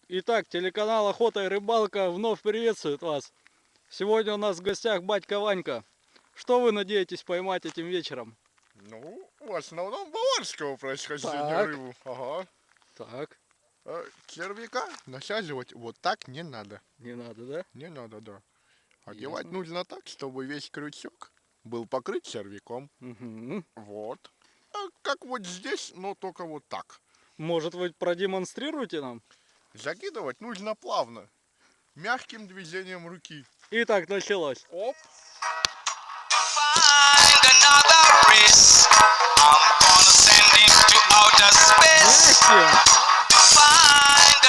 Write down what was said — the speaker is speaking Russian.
Итак, телеканал Охота и Рыбалка вновь приветствует вас. Сегодня у нас в гостях батька Ванька. Что вы надеетесь поймать этим вечером? Ну, в основном баварского происхождения Так. рыбу. Ага. Так, Червяка насаживать вот так не надо. не надо, да? Не надо, да. Одевать Ясно. нужно так, чтобы весь крючок был покрыт червяком. Угу. Вот. Как вот здесь, но только вот так. Может, вы продемонстрируете нам? Закидывать нужно плавно, мягким движением руки. Итак, началось. Оп. Find another race. I'm gonna send it to outer space. Мягким. Find